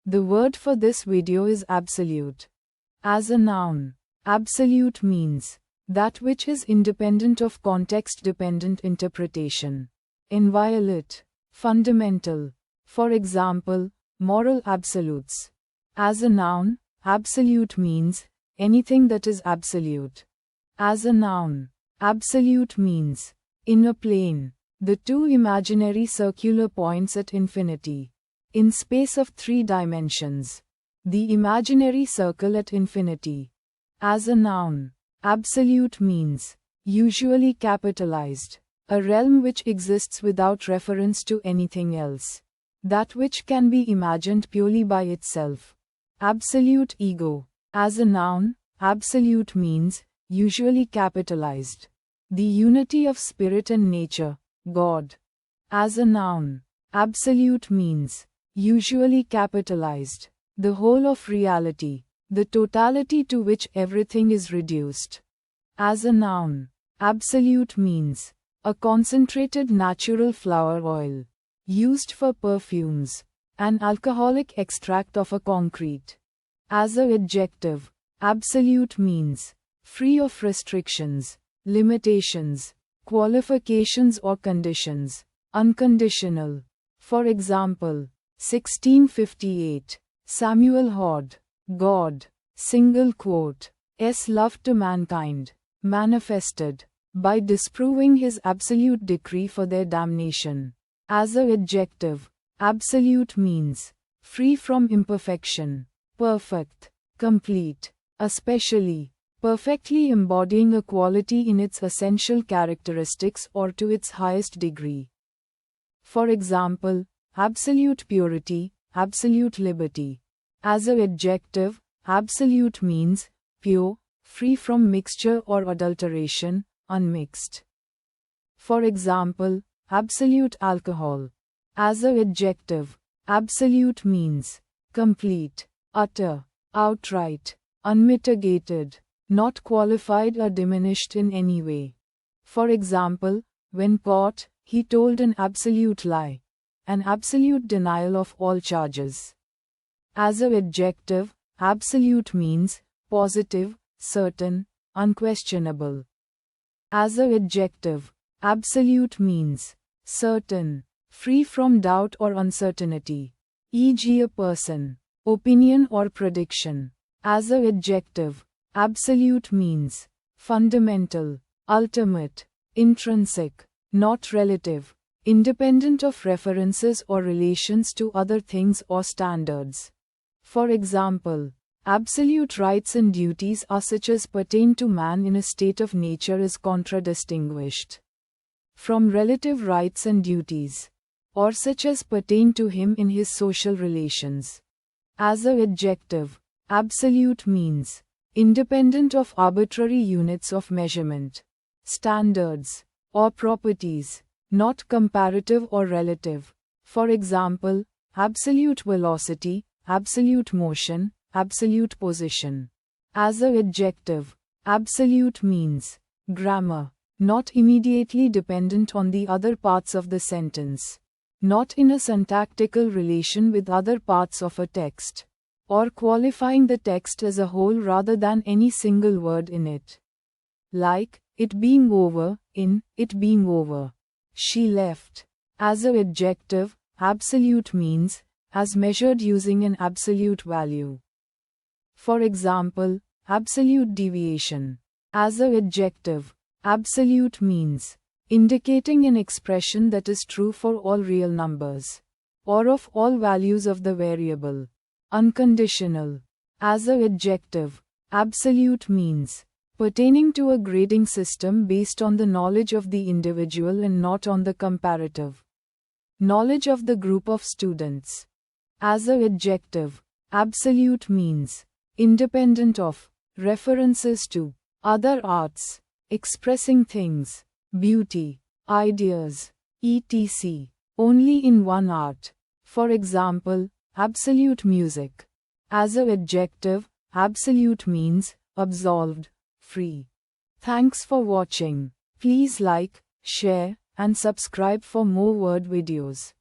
The word for this video is absolute. As a noun, absolute means that which is independent of context-dependent interpretation. Inviolate, fundamental. For example, moral absolutes. As a noun, absolute means anything that is absolute. As a noun, absolute means in a plane, the two imaginary circular points at infinity, in space of 3 dimensions, the imaginary circle at infinity. As a noun, absolute means usually capitalized, a realm which exists without reference to anything else, that which can be imagined purely by itself. Absolute ego. As a noun, absolute means usually capitalized, the unity of spirit and nature, God. As a noun, absolute means usually capitalized, the whole of reality, the totality to which everything is reduced. As a noun, absolute means a concentrated natural flower oil, used for perfumes, an alcoholic extract of a concrete. As an adjective, absolute means free of restrictions, limitations, qualifications or conditions, unconditional. For example, 1658, Samuel Hord, God, single quote, S love to mankind, manifested by disproving his absolute decree for their damnation. As an adjective, absolute means free from imperfection, perfect, complete, especially, perfectly embodying a quality in its essential characteristics or to its highest degree. For example, absolute purity, absolute liberty. As an adjective, absolute means pure, free from mixture or adulteration, unmixed. For example, absolute alcohol. As an adjective, absolute means complete, utter, outright, unmitigated, not qualified or diminished in any way. For example, when caught, he told an absolute lie, an absolute denial of all charges. As an adjective, absolute means positive, certain, unquestionable. As an adjective, absolute means certain, free from doubt or uncertainty, e.g. a person, opinion or prediction. As an adjective, absolute means fundamental, ultimate, intrinsic, not relative, independent of references or relations to other things or standards. For example, absolute rights and duties are such as pertain to man in a state of nature is contradistinguished from relative rights and duties, or such as pertain to him in his social relations. As an adjective, absolute means independent of arbitrary units of measurement, standards, or properties, not comparative or relative. For example, absolute velocity, absolute motion, absolute position. As an adjective, absolute means grammar, not immediately dependent on the other parts of the sentence, not in a syntactical relation with other parts of a text, or qualifying the text as a whole rather than any single word in it. Like, it being over, in, it being over. She left. As an adjective, absolute means as measured using an absolute value. For example, absolute deviation. As an adjective, absolute means indicating an expression that is true for all real numbers, or of all values of the variable. Unconditional. As an adjective, absolute means pertaining to a grading system based on the knowledge of the individual and not on the comparative knowledge of the group of students. As an adjective, absolute means independent of references to other arts, expressing things, beauty, ideas, etc., only in one art. For example, absolute music. As an adjective, absolute means absolved, free. Thanks for watching. Please like, share, and subscribe for more word videos.